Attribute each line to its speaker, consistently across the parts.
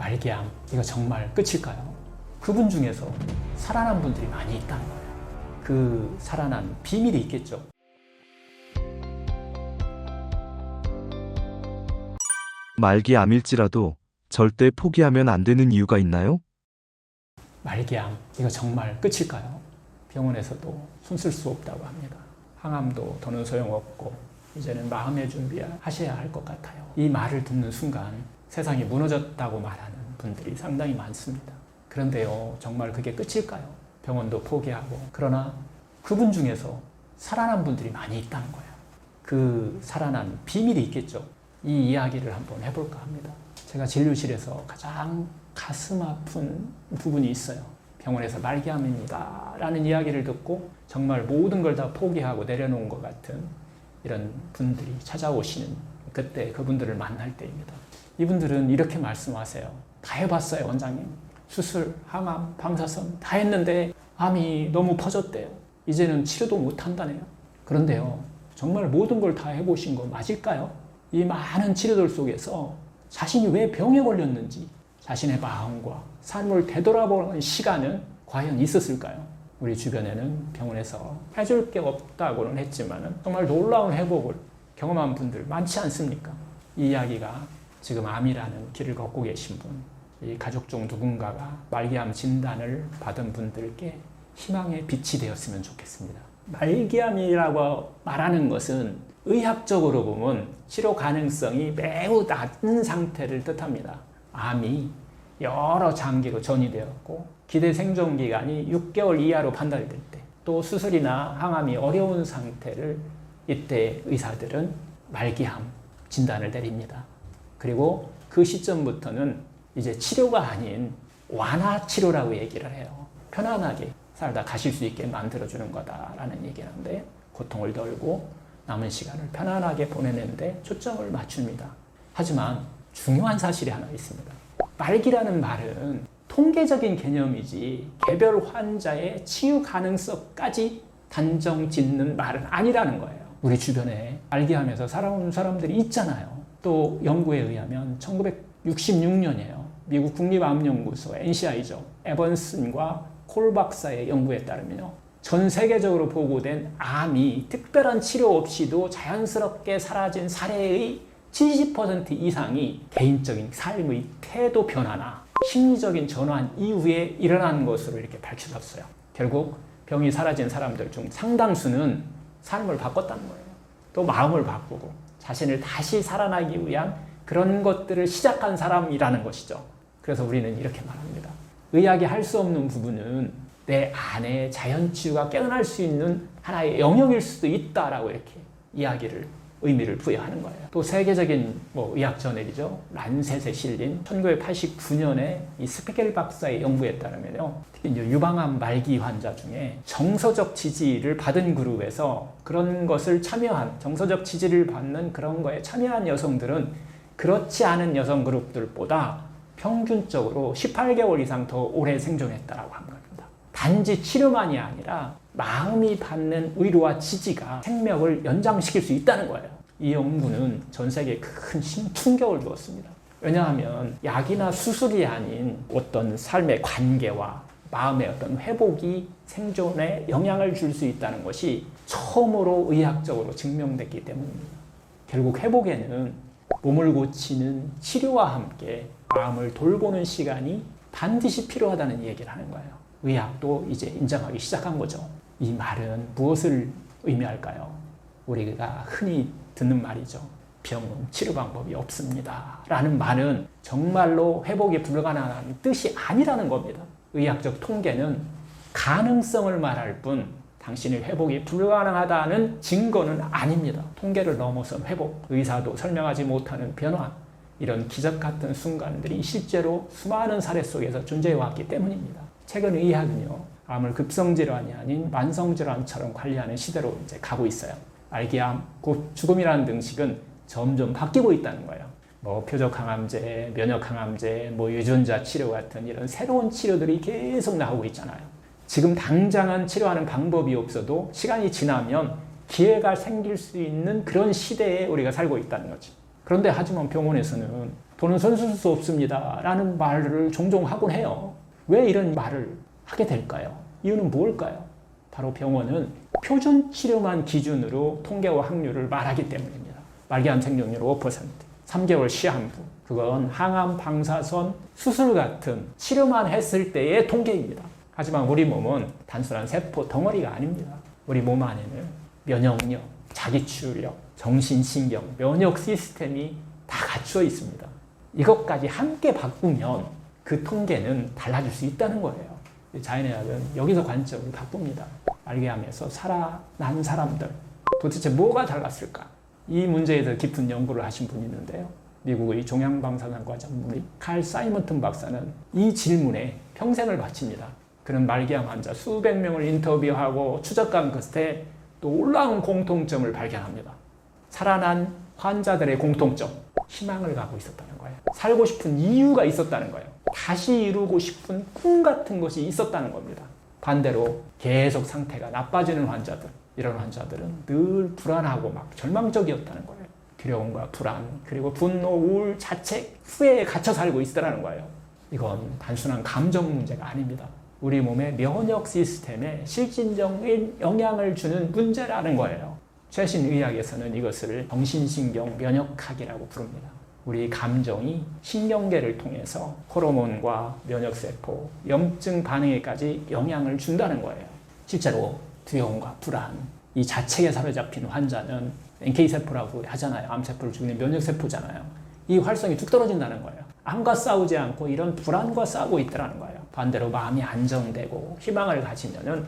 Speaker 1: 말기암, 이거 정말 끝일까요? 그분 중에서 살아난 분들이 많이 있다는 거예요. 그 살아난 비밀이 있겠죠.
Speaker 2: 말기암일지라도 절대 포기하면 안 되는 이유가 있나요?
Speaker 1: 말기암, 이거 정말 끝일까요? 병원에서도 손 쓸 수 없다고 합니다. 항암도 더는 소용없고 이제는 마음의 준비하셔야 할 것 같아요. 이 말을 듣는 순간 세상이 무너졌다고 말하는 분들이 상당히 많습니다. 그런데요, 정말 그게 끝일까요? 병원도 포기하고. 그러나 그분 중에서 살아난 분들이 많이 있다는 거예요. 그 살아난 비밀이 있겠죠. 이 이야기를 한번 해볼까 합니다. 제가 진료실에서 가장 가슴 아픈 부분이 있어요. 병원에서 말기암입니다 라는 이야기를 듣고 정말 모든 걸 다 포기하고 내려놓은 것 같은 이런 분들이 찾아오시는 그때 그분들을 만날 때입니다. 이분들은 이렇게 말씀하세요. 다 해봤어요, 원장님. 수술, 항암, 방사선 다 했는데 암이 너무 퍼졌대요. 이제는 치료도 못한다네요. 그런데요, 정말 모든 걸 다 해보신 거 맞을까요? 이 많은 치료들 속에서 자신이 왜 병에 걸렸는지 자신의 마음과 삶을 되돌아보는 시간은 과연 있었을까요? 우리 주변에는 병원에서 해줄 게 없다고는 했지만 정말 놀라운 회복을 경험한 분들 많지 않습니까? 이 이야기가 지금 암이라는 길을 걷고 계신 분, 이 가족 중 누군가가 말기암 진단을 받은 분들께 희망의 빛이 되었으면 좋겠습니다. 말기암이라고 말하는 것은 의학적으로 보면 치료 가능성이 매우 낮은 상태를 뜻합니다. 암이 여러 장기로 전이되었고 기대 생존 기간이 6개월 이하로 판단이 될 때, 또 수술이나 항암이 어려운 상태를 이때 의사들은 말기암 진단을 내립니다. 그리고 그 시점부터는 이제 치료가 아닌 완화 치료라고 얘기를 해요. 편안하게 살다 가실 수 있게 만들어주는 거다라는 얘기를 하는데, 고통을 덜고 남은 시간을 편안하게 보내는데 초점을 맞춥니다. 하지만 중요한 사실이 하나 있습니다. 말기라는 말은 통계적인 개념이지 개별 환자의 치유 가능성까지 단정 짓는 말은 아니라는 거예요. 우리 주변에 말기암에서 살아온 사람들이 있잖아요. 또 연구에 의하면 1966년이에요. 미국 국립암연구소 NCI죠. 에번슨과 콜 박사의 연구에 따르면요, 전 세계적으로 보고된 암이 특별한 치료 없이도 자연스럽게 사라진 사례의 70% 이상이 개인적인 삶의 태도 변화나 심리적인 전환 이후에 일어난 것으로 이렇게 밝혀졌어요. 결국 병이 사라진 사람들 중 상당수는 삶을 바꿨다는 거예요. 또 마음을 바꾸고 자신을 다시 살아나기 위한 그런 것들을 시작한 사람이라는 것이죠. 그래서 우리는 이렇게 말합니다. 의학이 할 수 없는 부분은 내 안에 자연치유가 깨어날 수 있는 하나의 영역일 수도 있다라고 이렇게 이야기를, 의미를 부여하는 거예요. 또 세계적인 의학 저널이죠. 란셋에 실린 1989년에 이 스피겔 박사의 연구에 따르면요, 특히 이제 유방암 말기 환자 중에 정서적 지지를 받은 그룹에서 그런 것을 참여한, 정서적 지지를 받는 그런 거에 참여한 여성들은 그렇지 않은 여성 그룹들보다 평균적으로 18개월 이상 더 오래 생존했다라고 한 겁니다. 단지 치료만이 아니라 마음이 받는 위로와 지지가 생명을 연장시킬 수 있다는 거예요. 이 연구는 전 세계에 큰 충격을 주었습니다. 왜냐하면 약이나 수술이 아닌 어떤 삶의 관계와 마음의 어떤 회복이 생존에 영향을 줄 수 있다는 것이 처음으로 의학적으로 증명됐기 때문입니다. 결국 회복에는 몸을 고치는 치료와 함께 마음을 돌보는 시간이 반드시 필요하다는 얘기를 하는 거예요. 의학도 이제 인정하기 시작한 거죠. 이 말은 무엇을 의미할까요? 우리가 흔히 듣는 말이죠. 병은 치료 방법이 없습니다 라는 말은 정말로 회복이 불가능한 뜻이 아니라는 겁니다. 의학적 통계는 가능성을 말할 뿐 당신의 회복이 불가능하다는 증거는 아닙니다. 통계를 넘어선 회복, 의사도 설명하지 못하는 변화, 이런 기적 같은 순간들이 실제로 수많은 사례 속에서 존재해왔기 때문입니다. 최근 의학은요, 암을 급성질환이 아닌 만성질환처럼 관리하는 시대로 이제 가고 있어요. 말기암, 곧 죽음이라는 등식은 점점 바뀌고 있다는 거예요. 표적항암제, 면역항암제, 유전자 치료 같은 이런 새로운 치료들이 계속 나오고 있잖아요. 지금 당장은 치료하는 방법이 없어도 시간이 지나면 기회가 생길 수 있는 그런 시대에 우리가 살고 있다는 거죠. 그런데 하지만 병원에서는 돈은 손 쓸 수 없습니다 라는 말을 종종 하곤 해요. 왜 이런 말을 하게 될까요? 이유는 뭘까요? 바로 병원은 표준 치료만 기준으로 통계와 확률을 말하기 때문입니다. 말기암 생존율 5%, 3개월 시한부, 그건 항암, 방사선, 수술 같은 치료만 했을 때의 통계입니다. 하지만 우리 몸은 단순한 세포 덩어리가 아닙니다. 우리 몸 안에는 면역력, 자기치유력, 정신신경, 면역 시스템이 다 갖추어 있습니다. 이것까지 함께 바꾸면 그 통계는 달라질 수 있다는 거예요. 자연의학은 여기서 관점을 바꿉니다. 말기암에서 살아난 사람들, 도대체 뭐가 달랐을까? 이 문제에 대해서 깊은 연구를 하신 분이 있는데요. 미국의 종양방사선과 전문의 칼 사이먼튼 박사는 이 질문에 평생을 바칩니다. 그는 말기암 환자 수백 명을 인터뷰하고 추적한 끝에 놀라운 공통점을 발견합니다. 살아난 환자들의 공통점, 희망을 갖고 있었다는 거예요. 살고 싶은 이유가 있었다는 거예요. 다시 이루고 싶은 꿈 같은 것이 있었다는 겁니다. 반대로 계속 상태가 나빠지는 환자들, 이런 환자들은 늘 불안하고 막 절망적이었다는 거예요. 두려움과 불안, 그리고 분노, 우울, 자책, 후회에 갇혀 살고 있더라는 거예요. 이건 단순한 감정 문제가 아닙니다. 우리 몸의 면역 시스템에 실질적인 영향을 주는 문제라는 거예요. 최신 의학에서는 이것을 정신신경 면역학이라고 부릅니다. 우리 감정이 신경계를 통해서 호르몬과 면역세포, 염증 반응에까지 영향을 준다는 거예요. 실제로 두려움과 불안, 이 자책에 사로잡힌 환자는 NK세포라고 하잖아요. 암세포를 죽이는 면역세포잖아요. 이 활성이 뚝 떨어진다는 거예요. 암과 싸우지 않고 이런 불안과 싸우고 있더라는 거예요. 반대로 마음이 안정되고 희망을 가지면은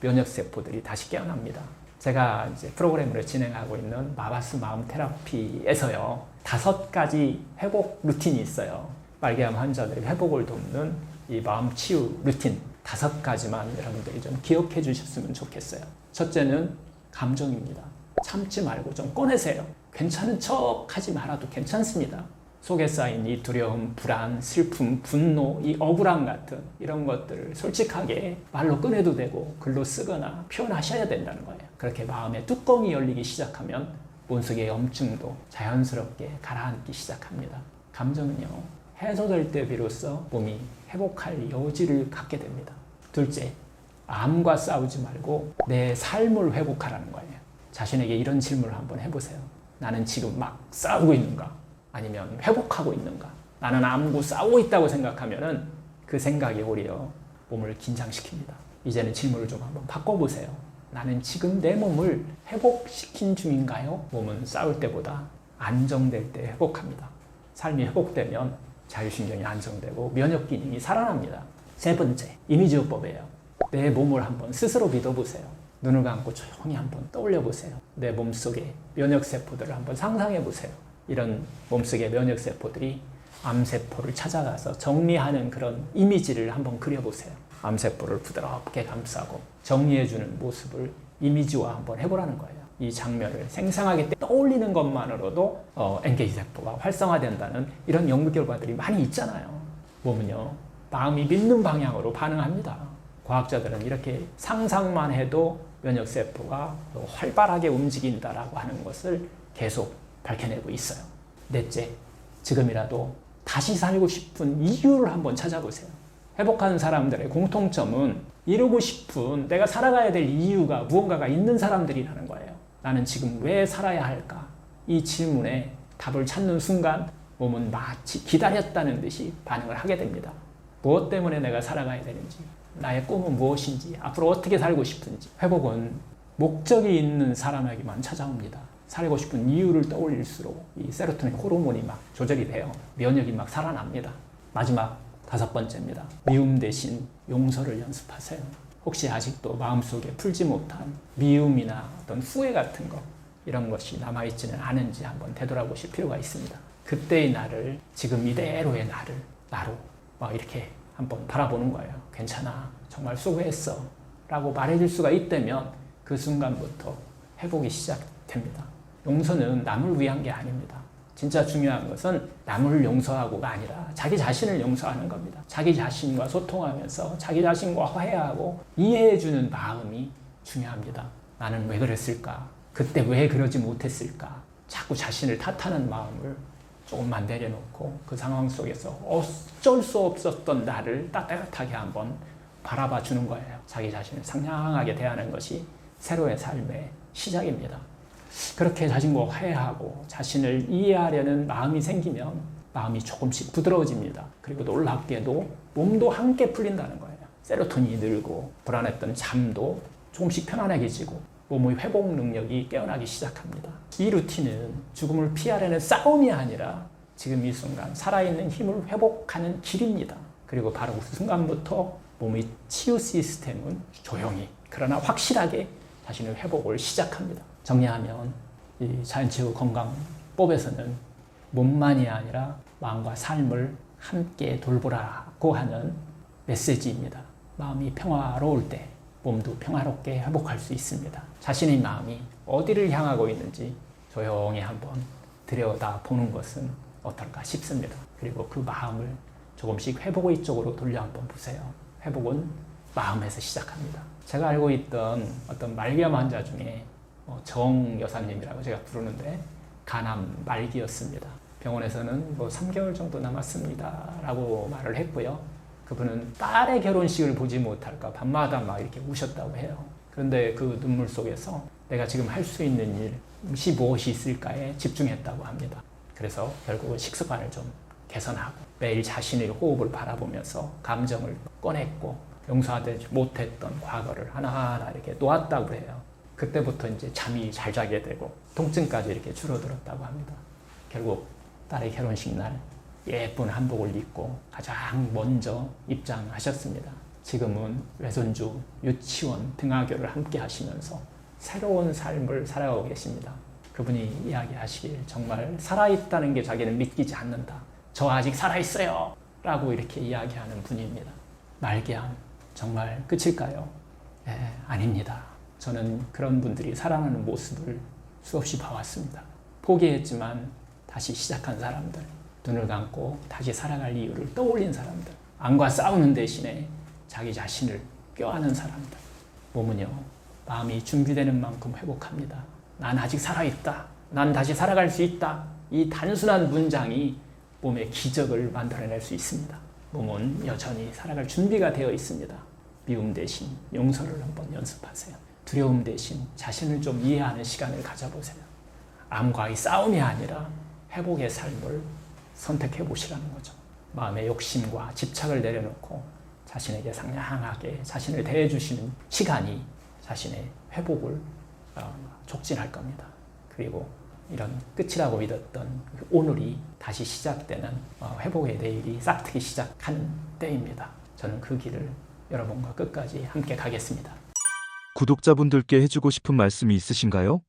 Speaker 1: 면역세포들이 다시 깨어납니다. 제가 이제 프로그램으로 진행하고 있는 마바스 마음 테라피에서요, 5가지 회복 루틴이 있어요. 말기암 환자들의 회복을 돕는 이 마음 치유 루틴 5가지만 여러분들이 좀 기억해 주셨으면 좋겠어요. 첫째는 감정입니다. 참지 말고 좀 꺼내세요. 괜찮은 척 하지 말아도 괜찮습니다. 속에 쌓인 이 두려움, 불안, 슬픔, 분노, 이 억울함 같은 이런 것들을 솔직하게 말로 꺼내도 되고 글로 쓰거나 표현하셔야 된다는 거예요. 그렇게 마음의 뚜껑이 열리기 시작하면 몸속의 염증도 자연스럽게 가라앉기 시작합니다. 감정은요, 해소될 때 비로소 몸이 회복할 여지를 갖게 됩니다. 둘째, 암과 싸우지 말고 내 삶을 회복하라는 거예요. 자신에게 이런 질문을 한번 해보세요. 나는 지금 막 싸우고 있는가? 아니면 회복하고 있는가? 나는 암과 싸우고 있다고 생각하면은 그 생각이 오히려 몸을 긴장시킵니다. 이제는 질문을 좀 한번 바꿔보세요. 나는 지금 내 몸을 회복시킨 중인가요? 몸은 싸울 때보다 안정될 때 회복합니다. 삶이 회복되면 자율신경이 안정되고 면역 기능이 살아납니다. 세 번째, 이미지요법이에요. 내 몸을 한번 스스로 믿어보세요. 눈을 감고 조용히 한번 떠올려보세요. 내 몸속에 면역세포들을 한번 상상해보세요. 이런 몸속의 면역세포들이 암세포를 찾아가서 정리하는 그런 이미지를 한번 그려보세요. 암세포를 부드럽게 감싸고 정리해주는 모습을 이미지화 한번 해보라는 거예요. 이 장면을 생생하게 떠올리는 것만으로도 NK세포가 활성화된다는 이런 연구 결과들이 많이 있잖아요. 몸은요, 마음이 믿는 방향으로 반응합니다. 과학자들은 이렇게 상상만 해도 면역세포가 활발하게 움직인다라고 하는 것을 계속 밝혀내고 있어요. 넷째, 지금이라도 다시 살고 싶은 이유를 한번 찾아보세요. 회복한 사람들의 공통점은 이루고 싶은 내가 살아가야 될 이유가 무언가가 있는 사람들이라는 거예요. 나는 지금 왜 살아야 할까? 이 질문에 답을 찾는 순간 몸은 마치 기다렸다는 듯이 반응을 하게 됩니다. 무엇 때문에 내가 살아가야 되는지, 나의 꿈은 무엇인지, 앞으로 어떻게 살고 싶은지. 회복은 목적이 있는 사람에게만 찾아옵니다. 살고 싶은 이유를 떠올릴수록 이 세로토닌 호르몬이 막 조절이 돼요. 면역이 막 살아납니다. 마지막 5번째입니다. 미움 대신 용서를 연습하세요. 혹시 아직도 마음속에 풀지 못한 미움이나 어떤 후회 같은 것, 이런 것이 남아있지는 않은지 한번 되돌아보실 필요가 있습니다. 그때의 나를, 지금 이대로의 나를 나로 막 이렇게 한번 바라보는 거예요. 괜찮아, 정말 수고했어 라고 말해줄 수가 있다면 그 순간부터 회복이 시작됩니다. 용서는 남을 위한 게 아닙니다. 진짜 중요한 것은 남을 용서하고가 아니라 자기 자신을 용서하는 겁니다. 자기 자신과 소통하면서 자기 자신과 화해하고 이해해주는 마음이 중요합니다. 나는 왜 그랬을까? 그때 왜 그러지 못했을까? 자꾸 자신을 탓하는 마음을 조금만 내려놓고 그 상황 속에서 어쩔 수 없었던 나를 따뜻하게 한번 바라봐 주는 거예요. 자기 자신을 상냥하게 대하는 것이 새로의 삶의 시작입니다. 그렇게 자신과 화해하고 자신을 이해하려는 마음이 생기면 마음이 조금씩 부드러워집니다. 그리고 놀랍게도 몸도 함께 풀린다는 거예요. 세로토닌이 늘고 불안했던 잠도 조금씩 편안해지고 몸의 회복 능력이 깨어나기 시작합니다. 이 루틴은 죽음을 피하려는 싸움이 아니라 지금 이 순간 살아있는 힘을 회복하는 길입니다. 그리고 바로 그 순간부터 몸의 치유 시스템은 조용히 그러나 확실하게 자신의 회복을 시작합니다. 정리하면 이 자연치유 건강법에서는 몸만이 아니라 마음과 삶을 함께 돌보라고 하는 메시지입니다. 마음이 평화로울 때 몸도 평화롭게 회복할 수 있습니다. 자신의 마음이 어디를 향하고 있는지 조용히 한번 들여다보는 것은 어떨까 싶습니다. 그리고 그 마음을 조금씩 회복의 쪽으로 돌려 한번 보세요. 회복은 마음에서 시작합니다. 제가 알고 있던 어떤 말기암 환자 중에 정 여사님이라고 제가 부르는데 간암 말기였습니다. 병원에서는 3개월 정도 남았습니다 라고 말을 했고요. 그분은 딸의 결혼식을 보지 못할까 밤마다 막 이렇게 우셨다고 해요. 그런데 그 눈물 속에서 내가 지금 할 수 있는 일이 무엇이 있을까에 집중했다고 합니다. 그래서 결국은 식습관을 좀 개선하고 매일 자신의 호흡을 바라보면서 감정을 꺼냈고 용서하지 못했던 과거를 하나하나 이렇게 놓았다고 해요. 그때부터 이제 잠이 잘 자게 되고 통증까지 이렇게 줄어들었다고 합니다. 결국 딸의 결혼식 날 예쁜 한복을 입고 가장 먼저 입장하셨습니다. 지금은 외손주, 유치원, 등하교를 함께 하시면서 새로운 삶을 살아가고 계십니다. 그분이 이야기하시길 정말 살아있다는 게 자기는 믿기지 않는다. 저 아직 살아있어요 라고 이렇게 이야기하는 분입니다. 말기암 정말 끝일까요? 아닙니다. 저는 그런 분들이 살아나는 모습을 수없이 봐왔습니다. 포기했지만 다시 시작한 사람들, 눈을 감고 다시 살아갈 이유를 떠올린 사람들, 암과 싸우는 대신에 자기 자신을 껴안은 사람들. 몸은요, 마음이 준비되는 만큼 회복합니다. 난 아직 살아있다. 난 다시 살아갈 수 있다. 이 단순한 문장이 몸의 기적을 만들어낼 수 있습니다. 몸은 여전히 살아갈 준비가 되어 있습니다. 미움 대신 용서를 한번 연습하세요. 두려움 대신 자신을 좀 이해하는 시간을 가져보세요. 암과의 싸움이 아니라 회복의 삶을 선택해 보시라는 거죠. 마음의 욕심과 집착을 내려놓고 자신에게 상냥하게 자신을 대해 주시는 시간이 자신의 회복을 촉진할 겁니다. 그리고 이런 끝이라고 믿었던 오늘이 다시 시작되는 회복의 내일이 싹트기 시작하는 때입니다. 저는 그 길을 여러분과 끝까지 함께 가겠습니다.
Speaker 2: 구독자분들께 해주고 싶은 말씀이 있으신가요?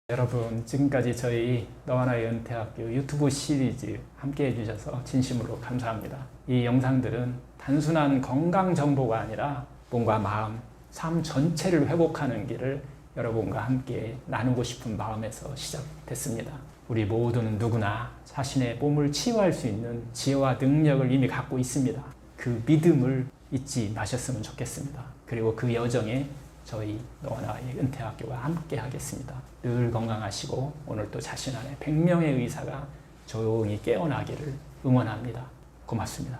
Speaker 1: 여러분, 지금까지 저희 너와 나의 은퇴학교 유튜브 시리즈 함께 해주셔서 진심으로 감사합니다. 이 영상들은 단순한 건강 정보가 아니라 몸과 마음, 삶 전체를 회복하는 길을 여러분과 함께 나누고 싶은 마음에서 시작됐습니다. 우리 모두는 누구나 자신의 몸을 치유할 수 있는 지혜와 능력을 이미 갖고 있습니다. 그 믿음을 잊지 마셨으면 좋겠습니다. 그리고 그 여정에 저희 너와 나의 은퇴학교가 함께 하겠습니다. 늘 건강하시고 오늘 또 자신 안에 100명의 의사가 조용히 깨어나기를 응원합니다. 고맙습니다.